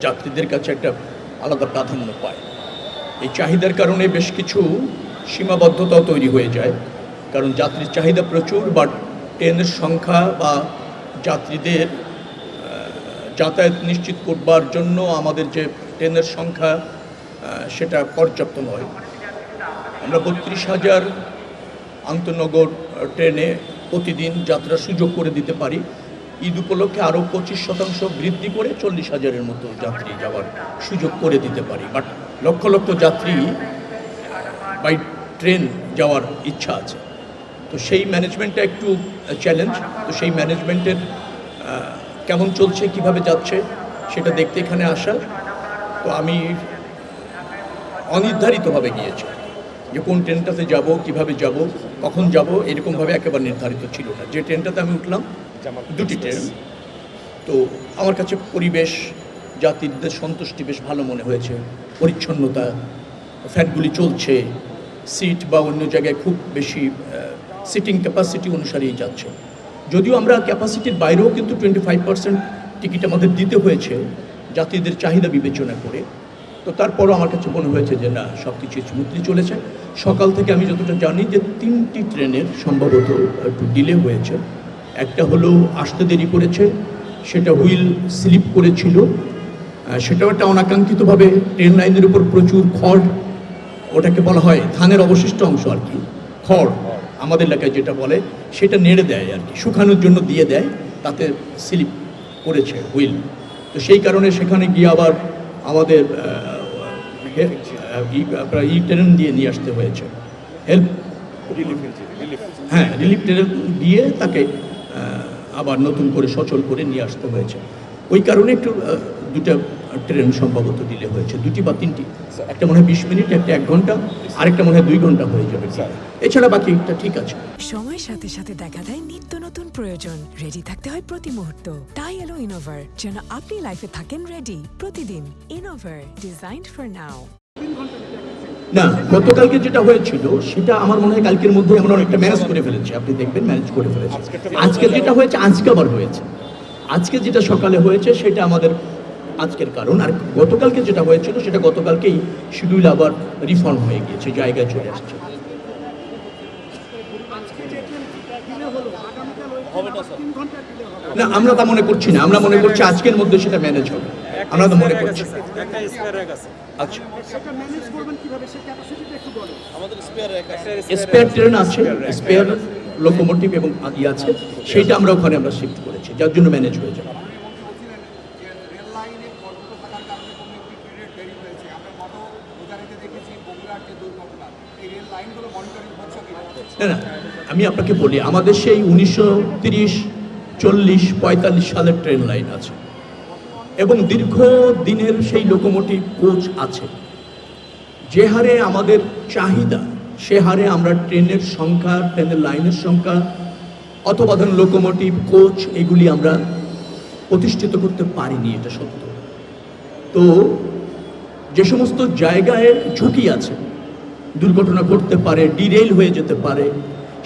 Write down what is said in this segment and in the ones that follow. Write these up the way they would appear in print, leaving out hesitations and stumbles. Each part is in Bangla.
যাত্রীদের কাছে একটা আলাদা প্রাধান্য পায়। এই চাহিদার কারণে বেশ কিছু সীমাবদ্ধতাও তৈরি হয়ে যায়, কারণ যাত্রীর চাহিদা প্রচুর, বাট ট্রেনের সংখ্যা বা যাত্রীদের যাতায়াত নিশ্চিত করবার জন্য আমাদের যে ট্রেনের সংখ্যা সেটা পর্যাপ্ত নয়। আমরা ৩২,০০০ আন্তনগর ট্রেনে প্রতিদিন যাত্রার সুযোগ করে দিতে পারি। ঈদ উপলক্ষে আরও ২৫% বৃদ্ধি করে ৪০,০০০-এর মতো যাত্রী যাওয়ার সুযোগ করে দিতে পারি। বাট লক্ষ লক্ষ যাত্রী বাই ট্রেন যাওয়ার ইচ্ছা আছে, তো সেই ম্যানেজমেন্টটা একটু চ্যালেঞ্জ। তো সেই ম্যানেজমেন্টের কেমন চলছে, কিভাবে যাচ্ছে সেটা দেখতে এখানে আসা। তো আমি অনির্ধারিতভাবে গিয়েছি, যে কোন ট্রেনটাতে যাব, কিভাবে যাব, কখন যাব, এরকমভাবে একেবারে নির্ধারিত ছিল না। যে ট্রেনটাতে আমি উঠলাম, দুটি ট্রেন, তো আমার কাছে পরিবেশ, যাত্রীদের সন্তুষ্টি বেশ ভালো মনে হয়েছে। পরিচ্ছন্নতা, ফ্যানগুলি চলছে, সিট বা অন্য জায়গায় খুব বেশি সিটিং ক্যাপাসিটি অনুসারেই যাচ্ছে। যদিও আমরা ক্যাপাসিটির বাইরেও কিন্তু 25% টিকিট আমাদের দিতে হয়েছে যাত্রীদের চাহিদা বিবেচনা করে। তো তারপরও আমার কাছে মনে হয়েছে যে না, সব কিছু স্মুথলি চলেছে। সকাল থেকে আমি যতটা জানি যে 3টি ট্রেনের সম্ভবত একটু ডিলে হয়েছে। একটা হলো আসতে দেরি করেছে, সেটা হুইল স্লিপ করেছিল, সেটাও একটা অনাকাঙ্ক্ষিতভাবে ট্রেন লাইনের উপর প্রচুর খড়, ওটাকে বলা হয় ধানের অবশিষ্ট অংশ আর কি, খড় আমাদের এলাকায় যেটা বলে, সেটা নেড়ে দেয় আর কি, শুকানোর জন্য দিয়ে দেয়, তাতে স্লিপ করেছে হুইল। তো সেই কারণে সেখানে গিয়ে আবার আমাদের ট্রেন দিয়ে নিয়ে আসতে হয়েছে, রিলিফ ট্রেন দিয়ে তাকে আবার নতুন করে সচল করে নিয়ে আসতে হয়েছে। ওই কারণে একটু দুটা ট্রেন সম্ভবত ডিলে হয়েছে, 2টি বা 3টি। একটা মনে হয় 20 মিনিট, একটা 1 ঘন্টা, আরেকটা মনে হয় 2 ঘন্টা হয়ে যাবে। এছাড়া বাকিটা ঠিক আছে। সময়ের সাথে সাথে দেখা দেয় নিত্য নতুন প্রয়োজন। রেডি থাকতে হয় প্রতি মুহূর্ত। তাই এলো ইনোভার, যেন আপনি লাইফে থাকেন রেডি প্রতিদিন। Innova, designed for now. না, গতকালকে যেটা হয়েছিল সেটা আমার মনে হয় কালকের মধ্যে আমরা অনেকটা ম্যানেজ করে ফেলেছি। আপনি দেখবেন ম্যানেজ করে ফেলেছি। আজকে যেটা হয়েছে, আজকে আবার হয়েছে। আজকে যেটা সকালে হয়েছে সেটা আমাদের আজকের কারণ, আর গতকালকে যেটা হয়েছিল সেটা গতকালকেই শিডিউল আবার রিফর্ম হয়ে গিয়েছে, জায়গায় চলে আসছে। না, আমরা তা মনে করছি না। আমরা মনে করছি আজকের মধ্যে সেটা ম্যানেজ হবে, আমরা তো মনে করছি। আচ্ছা, স্পেয়ার ট্রেন আছে, স্পেয়ার লোকোমোটিভ এবং আদি আছে, সেইটা আমরা ওখানে শিফট করেছি, যার জন্য ম্যানেজ হয়ে যাবে। না না, আমি আপনাকে বলি, আমাদের সেই 1930, 40, 45 সালের ট্রেন লাইন আছে এবং দীর্ঘ দিনের সেই লোকোমোটিভ কোচ আছে। যে হারে আমাদের চাহিদা, সে হারে আমরা ট্রেনের সংখ্যা, ট্রেনের লাইনের সংখ্যা অথবা ধরুন লোকোমোটিভ, কোচ, এগুলি আমরা প্রতিষ্ঠিত করতে পারিনি, এটা সত্য। তো যে সমস্ত জায়গায় ঝুঁকি আছে, দুর্ঘটনা ঘটতে পারে, ডিরেল হয়ে যেতে পারে,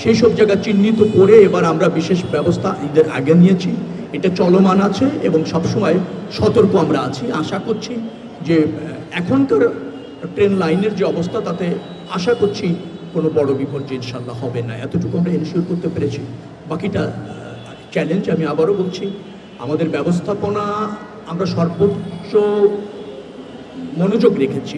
সেই সব জায়গা চিহ্নিত করে এবার আমরা বিশেষ ব্যবস্থা ঈদের আগে নিয়েছি। এটা চলমান আছে এবং সবসময় সতর্ক আমরা আছি। আশা করছি যে এখনকার ট্রেন লাইনের যে অবস্থা, তাতে আশা করছি কোনো বড় বিপর্যয় ইনশাল্লাহ হবে না। এতটুকু আমরা এনশিওর করতে পেরেছি। বাকিটা চ্যালেঞ্জ। আমি আবারও বলছি, আমাদের ব্যবস্থাপনা আমরা সর্বোচ্চ মনোযোগ রেখেছি,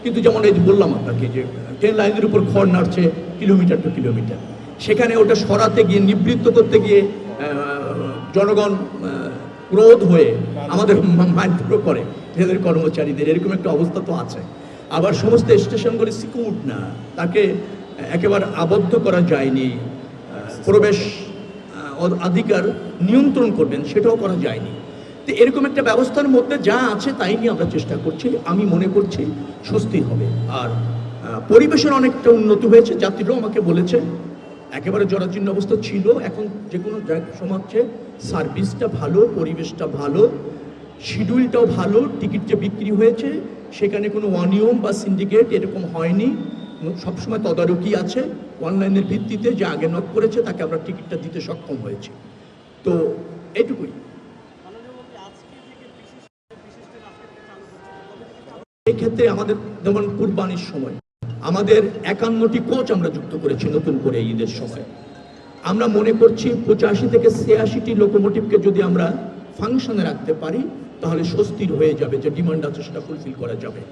কিন্তু যেমন এই বললাম আপনাকে যে ট্রেন লাইনের উপর খড় নাড়ছে কিলোমিটার টু কিলোমিটার, সেখানে ওটা সরাতে গিয়ে, নিবৃত্ত করতে গিয়ে জনগণ ক্রোধ হয়ে আমাদের মারধরও করে ট্রেনের কর্মচারীদের, এরকম একটা অবস্থা তো আছে। আবার সমস্ত স্টেশনগুলি সিকিউর না, তাকে একেবারে আবদ্ধ করা যায়নি, প্রবেশ অধিকার নিয়ন্ত্রণ করবেন সেটাও করা যায়নি। তো এরকম একটা ব্যবস্থার মধ্যে যা আছে তাই নিয়ে আমরা চেষ্টা করছি। আমি মনে করছি স্বস্তি হবে। আর পরিবেশের অনেকটা উন্নতি হয়েছে। যাত্রীরাও আমাকে বলেছে একেবারে জরাজীর্ণ অবস্থা ছিল, এখন যে কোনো সময় হচ্ছে সার্ভিসটা ভালো, পরিবেশটা ভালো, শিডিউলটাও ভালো, টিকিট যে বিক্রি হয়েছে সেখানে কোনো অনিয়ম বা সিন্ডিকেট এরকম হয়নি। সবসময় তদারকি আছে অনলাইনের ভিত্তিতে, যে আগে নক করেছে তাকে আমরা টিকিটটা দিতে সক্ষম হয়েছি। তো এইটুকুই। এক্ষেত্রে আমাদের যেমন কুরবানির সময় আমাদের 51টি কোচ আমরা যুক্ত করেছি নতুন করে ঈদের সময়। আমরা মনে করছি 85 থেকে 86টি লোকোমোটিভকে যদি আমরা ফাংশনে রাখতে পারি তাহলে স্বস্তির হয়ে যাবে, যে ডিমান্ড আছে সেটা ফুলফিল করা যাবে।